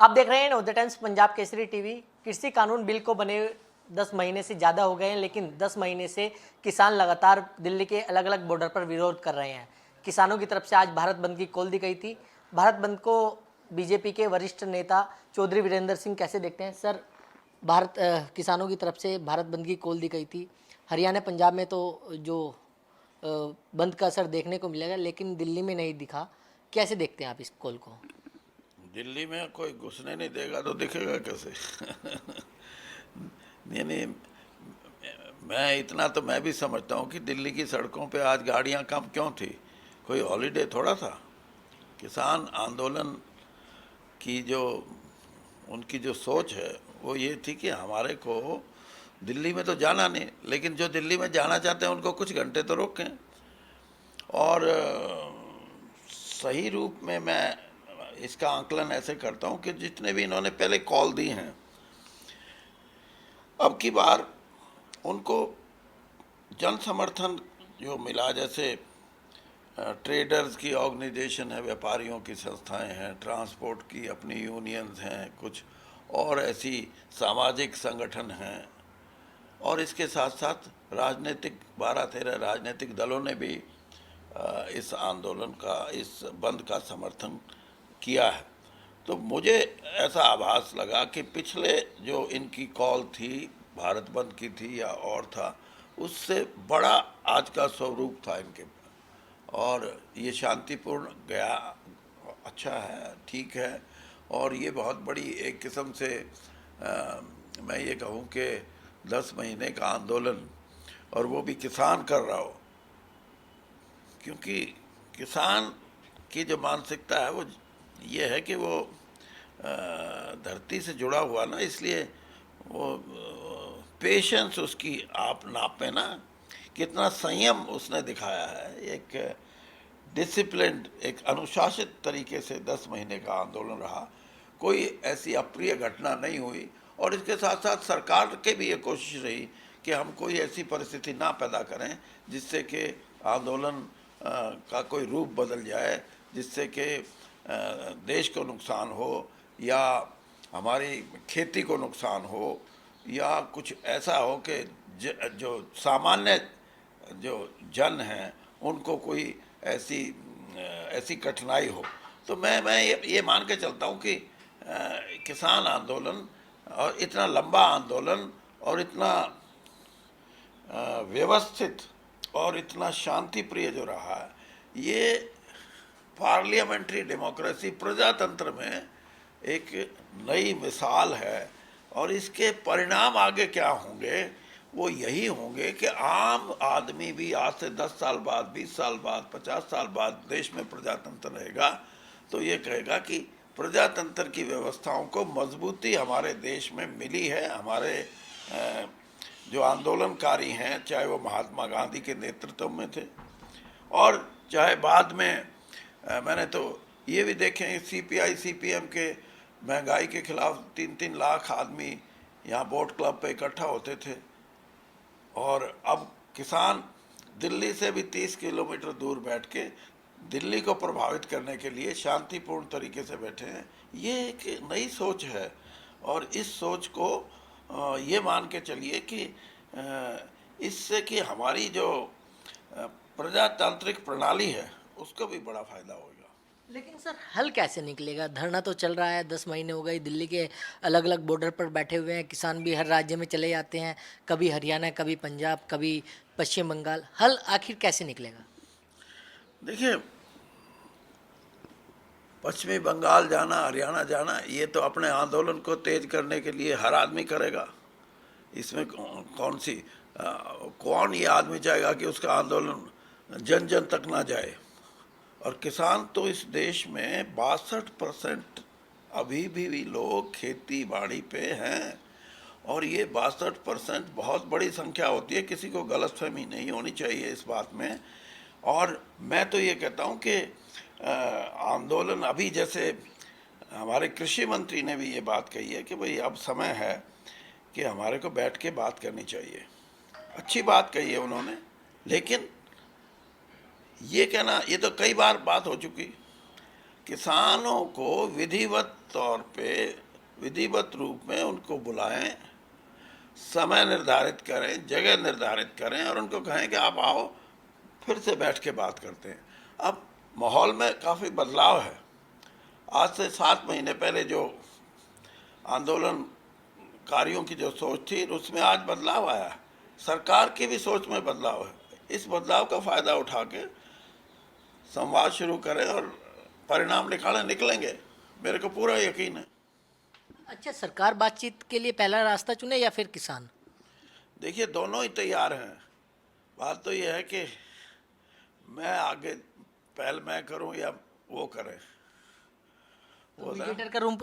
आप देख रहे हैं the times Punjab Kesari TV. कृषि कानून बिल को बने 10 महीने से ज़्यादा हो गए हैं, लेकिन 10 महीने से किसान लगातार दिल्ली के अलग अलग बॉर्डर पर विरोध कर रहे हैं। किसानों की तरफ से आज भारत बंद की कॉल दी गई थी। भारत बंद को बीजेपी के वरिष्ठ नेता चौधरी वीरेंद्र सिंह कैसे देखते हैं? सर, किसानों की तरफ से भारत बंद की कॉल दी गई थी। हरियाणा पंजाब में तो जो बंद का असर देखने को मिलेगा, लेकिन दिल्ली में नहीं दिखा। कैसे देखते हैं आप इस कॉल को? दिल्ली में कोई घुसने नहीं देगा तो दिखेगा कैसे? नहीं नहीं, मैं इतना तो मैं भी समझता हूँ कि दिल्ली की सड़कों पे आज गाड़ियाँ कम क्यों थी? कोई हॉलीडे थोड़ा था। किसान आंदोलन की जो उनकी जो सोच है वो ये थी कि हमारे को दिल्ली में तो जाना नहीं, लेकिन जो दिल्ली में जाना चाहते हैं उनको कुछ घंटे तो रोकें। और सही रूप में मैं इसका आंकलन ऐसे करता हूँ कि जितने भी इन्होंने पहले कॉल दी हैं, अब की बार उनको जन समर्थन जो मिला, जैसे ट्रेडर्स की ऑर्गेनाइजेशन है, व्यापारियों की संस्थाएं हैं, ट्रांसपोर्ट की अपनी यूनियंस हैं, कुछ और ऐसी सामाजिक संगठन हैं, और इसके साथ साथ राजनीतिक 12-13 राजनीतिक दलों ने भी इस आंदोलन का, इस बंद का समर्थन किया है। तो मुझे ऐसा आभास लगा कि पिछले जो इनकी कॉल थी, भारत बंद की थी या और था, उससे बड़ा आज का स्वरूप था इनके, और ये शांतिपूर्ण गया। अच्छा है, ठीक है। और ये बहुत बड़ी एक किस्म से मैं ये कहूँ कि 10 महीने का आंदोलन, और वो भी किसान कर रहा हो, क्योंकि किसान की जो मानसिकता है वो ये है कि वो धरती से जुड़ा हुआ ना, इसलिए वो पेशेंस उसकी आप नापे ना, कितना संयम उसने दिखाया है। एक डिसिप्लिन्ड, एक अनुशासित तरीके से 10 महीने का आंदोलन रहा, कोई ऐसी अप्रिय घटना नहीं हुई। और इसके साथ साथ सरकार के भी ये कोशिश रही कि हम कोई ऐसी परिस्थिति ना पैदा करें जिससे कि आंदोलन का कोई रूप बदल जाए, जिससे कि देश को नुकसान हो या हमारी खेती को नुकसान हो, या कुछ ऐसा हो कि जो सामान्य जो जन हैं उनको कोई ऐसी कठिनाई हो। तो मैं ये मान के चलता हूँ कि किसान आंदोलन, और इतना लंबा आंदोलन, और इतना व्यवस्थित और इतना शांति प्रिय जो रहा है, ये पार्लियामेंट्री डेमोक्रेसी, प्रजातंत्र में एक नई मिसाल है। और इसके परिणाम आगे क्या होंगे? वो यही होंगे कि आम आदमी भी आज से 10 साल बाद, 20 साल बाद, 50 साल बाद देश में प्रजातंत्र रहेगा तो ये कहेगा कि प्रजातंत्र की व्यवस्थाओं को मजबूती हमारे देश में मिली है। हमारे जो आंदोलनकारी हैं, चाहे वो महात्मा गांधी के नेतृत्व में थे, और चाहे बाद में मैंने तो ये भी देखे CPI CPM के महंगाई के खिलाफ 3-3 लाख आदमी यहाँ बोट क्लब पे इकट्ठा होते थे, और अब किसान दिल्ली से भी 30 किलोमीटर दूर बैठ के दिल्ली को प्रभावित करने के लिए शांतिपूर्ण तरीके से बैठे हैं। ये एक नई सोच है, और इस सोच को ये मान के चलिए कि इससे कि हमारी जो प्रजातांत्रिक प्रणाली है उसको भी बड़ा फायदा होगा। लेकिन सर, हल कैसे निकलेगा? धरना तो चल रहा है, 10 महीने हो गए, दिल्ली के अलग अलग बॉर्डर पर बैठे हुए हैं किसान भी, हर राज्य में चले जाते हैं, कभी हरियाणा, कभी पंजाब, कभी पश्चिम बंगाल। हल आखिर कैसे निकलेगा? देखिए, पश्चिमी बंगाल जाना, हरियाणा जाना, ये तो अपने आंदोलन को तेज करने के लिए हर आदमी करेगा। इसमें कौन ये आदमी चाहेगा कि उसका आंदोलन जन जन तक ना जाए? और किसान तो इस देश में 62% अभी भी लोग खेती बाड़ी पे हैं, और ये 62% बहुत बड़ी संख्या होती है। किसी को गलतफहमी नहीं होनी चाहिए इस बात में। और मैं तो ये कहता हूँ कि आंदोलन अभी, जैसे हमारे कृषि मंत्री ने भी ये बात कही है कि भाई अब समय है कि हमारे को बैठ के बात करनी चाहिए। अच्छी बात कही है उन्होंने, लेकिन ये कहना, ये तो कई बार बात हो चुकी। किसानों को विधिवत तौर पे, विधिवत रूप में उनको बुलाएं, समय निर्धारित करें, जगह निर्धारित करें और उनको कहें कि आप आओ, फिर से बैठ के बात करते हैं। अब माहौल में काफ़ी बदलाव है। आज से 7 महीने पहले जो आंदोलनकारियों की जो सोच थी, उसमें आज बदलाव आया है। सरकार की भी सोच में बदलाव है। इस बदलाव का फ़ायदा उठा के संवाद शुरू करें और परिणाम निकलेंगे, मेरे को पूरा यकीन है। अच्छा, सरकार बातचीत के लिए पहला रास्ता चुने या फिर किसान? देखिए, दोनों ही तैयार हैं। बात तो ये है कि मैं आगे पहल मैं करूं या वो करें। तो वो ना, मीडिएटर का रूम,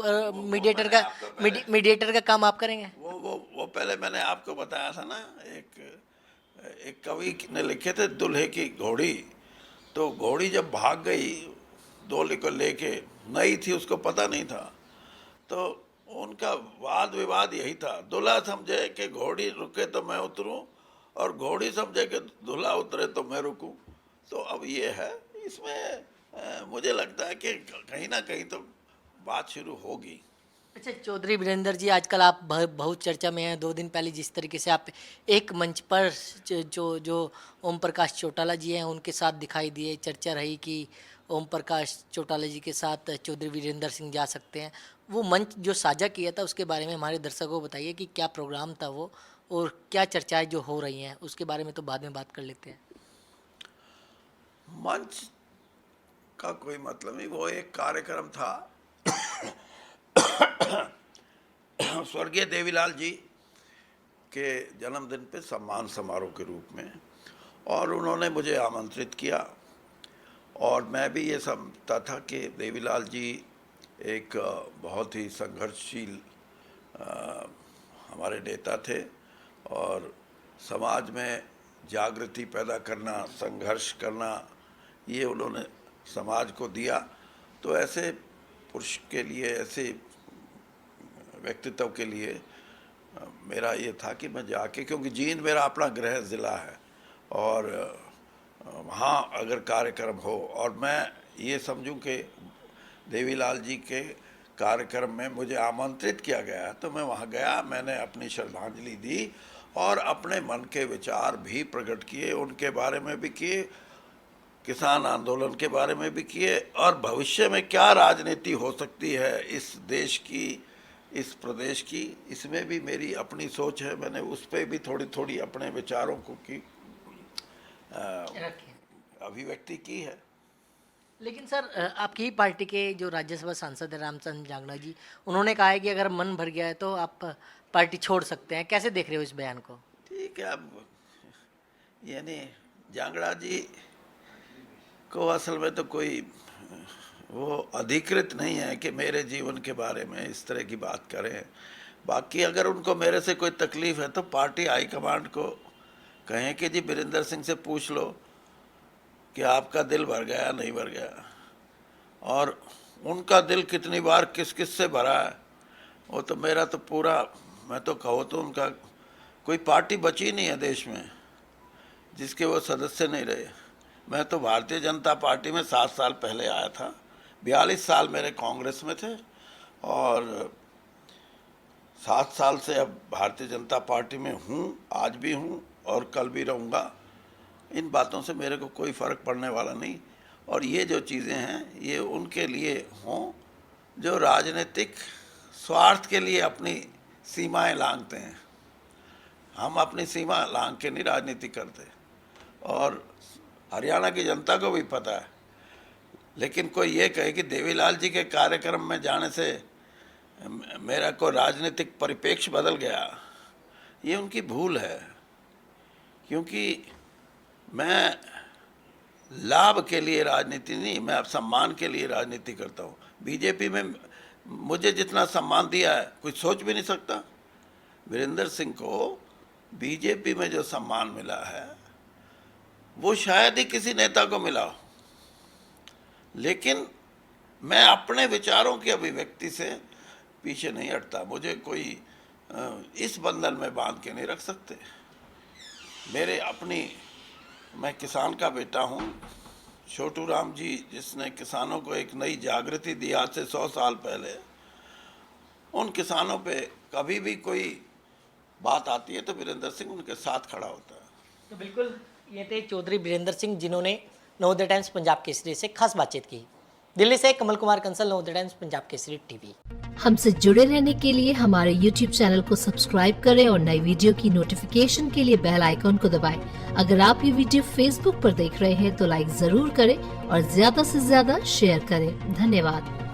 मीडिएटर मैंने आपको पहले मीडिएटर का काम आप करेंगे? वो पहले मैंने आपको बताया था ना, एक कवि ने लिखे थे दुल्हे की घोड़ी। तो घोड़ी जब भाग गई दूल्हे को लेके, नई थी, उसको पता नहीं था, तो उनका वाद विवाद यही था। दूल्हा समझे कि घोड़ी रुके तो मैं उतरूं, और घोड़ी समझे कि दूल्हा उतरे तो मैं रुकूं। तो अब ये है, इसमें मुझे लगता है कि कहीं ना कहीं तो बात शुरू होगी। अच्छा चौधरी वीरेंद्र जी, आजकल आप बहुत चर्चा में हैं। 2 दिन पहले जिस तरीके से आप एक मंच पर जो जो ओम प्रकाश चौटाला जी हैं उनके साथ दिखाई दिए, चर्चा रही कि ओम प्रकाश चौटाला जी के साथ चौधरी वीरेंद्र सिंह जा सकते हैं। वो मंच जो साझा किया था उसके बारे में हमारे दर्शकों को बताइए कि क्या प्रोग्राम था वो, और क्या चर्चाएं जो हो रही हैं उसके बारे में तो बाद में बात कर लेते हैं। मंच का कोई मतलब नहीं, वो एक कार्यक्रम था स्वर्गीय देवीलाल जी के जन्मदिन पे सम्मान समारोह के रूप में, और उन्होंने मुझे आमंत्रित किया। और मैं भी ये समझता था कि देवीलाल जी एक बहुत ही संघर्षशील हमारे नेता थे, और समाज में जागृति पैदा करना, संघर्ष करना, ये उन्होंने समाज को दिया। तो ऐसे पुरुष के लिए, ऐसे व्यक्तित्व के लिए मेरा ये था कि मैं जाके, क्योंकि जींद मेरा अपना गृह ज़िला है, और वहाँ अगर कार्यक्रम हो और मैं ये समझूं कि देवीलाल जी के कार्यक्रम में मुझे आमंत्रित किया गया, तो मैं वहाँ गया, मैंने अपनी श्रद्धांजलि दी और अपने मन के विचार भी प्रकट किए, उनके बारे में भी किए, किसान आंदोलन के बारे में भी किए, और भविष्य में क्या राजनीति हो सकती है इस देश की, इस प्रदेश की, इसमें भी मेरी अपनी सोच है। मैंने उस पर भी थोड़ी थोड़ी अपने विचारों को की रखिए। अभिव्यक्ति की है। लेकिन सर, आपकी ही पार्टी के जो राज्यसभा सांसद है रामचंद्र जांगड़ा जी, उन्होंने कहा है कि अगर मन भर गया है तो आप पार्टी छोड़ सकते हैं। कैसे देख रहे हो इस बयान को? ठीक है, अब यानी जांगड़ा जी को असल में तो कोई वो अधिकृत नहीं है कि मेरे जीवन के बारे में इस तरह की बात करें। बाकी अगर उनको मेरे से कोई तकलीफ़ है तो पार्टी हाईकमांड को कहें कि जी वीरेंद्र सिंह से पूछ लो कि आपका दिल भर गया नहीं भर गया, और उनका दिल कितनी बार किस किस से भरा है, वो तो मेरा तो पूरा, मैं तो कहूँ तो उनका कोई पार्टी बची नहीं है देश में जिसके वो सदस्य नहीं रहे। मैं तो भारतीय जनता पार्टी में 7 साल पहले आया था, 42 साल मेरे कांग्रेस में थे, और 7 साल से अब भारतीय जनता पार्टी में हूँ, आज भी हूँ और कल भी रहूँगा। इन बातों से मेरे को कोई फ़र्क पड़ने वाला नहीं, और ये जो चीज़ें हैं ये उनके लिए हों जो राजनीतिक स्वार्थ के लिए अपनी सीमाएं लांघते हैं। हम अपनी सीमा लांघ के नहीं राजनीति करते, और हरियाणा की जनता को भी पता है। लेकिन कोई ये कहे कि देवीलाल जी के कार्यक्रम में जाने से मेरा कोई राजनीतिक परिप्रेक्ष्य बदल गया, ये उनकी भूल है। क्योंकि मैं लाभ के लिए राजनीति नहीं, मैं अब सम्मान के लिए राजनीति करता हूँ। बीजेपी में मुझे जितना सम्मान दिया है कोई सोच भी नहीं सकता। वीरेंद्र सिंह को बीजेपी में जो सम्मान मिला है वो शायद ही किसी नेता को मिला हो, लेकिन मैं अपने विचारों की अभिव्यक्ति से पीछे नहीं हटता। मुझे कोई इस बंधन में बांध के नहीं रख सकते। मेरे अपनी, मैं किसान का बेटा हूँ, छोटू राम जी जिसने किसानों को एक नई जागृति दी आज से 100 साल पहले, उन किसानों पे कभी भी कोई बात आती है तो वीरेंद्र सिंह उनके साथ खड़ा होता है। तो बिल्कुल ये थे चौधरी वीरेंद्र सिंह, जिन्होंने नवोदय टाइम्स पंजाब केसरी से खास बातचीत की। दिल्ली से कमल कुमार कंसल, नवोदय टाइम्स पंजाब केसरी टीवी। हमसे जुड़े रहने के लिए हमारे YouTube चैनल को सब्सक्राइब करें और नई वीडियो की नोटिफिकेशन के लिए बेल आइकॉन को दबाएं। अगर आप ये वीडियो Facebook पर देख रहे हैं तो लाइक जरूर करें और ज्यादा से ज्यादा शेयर करें। धन्यवाद।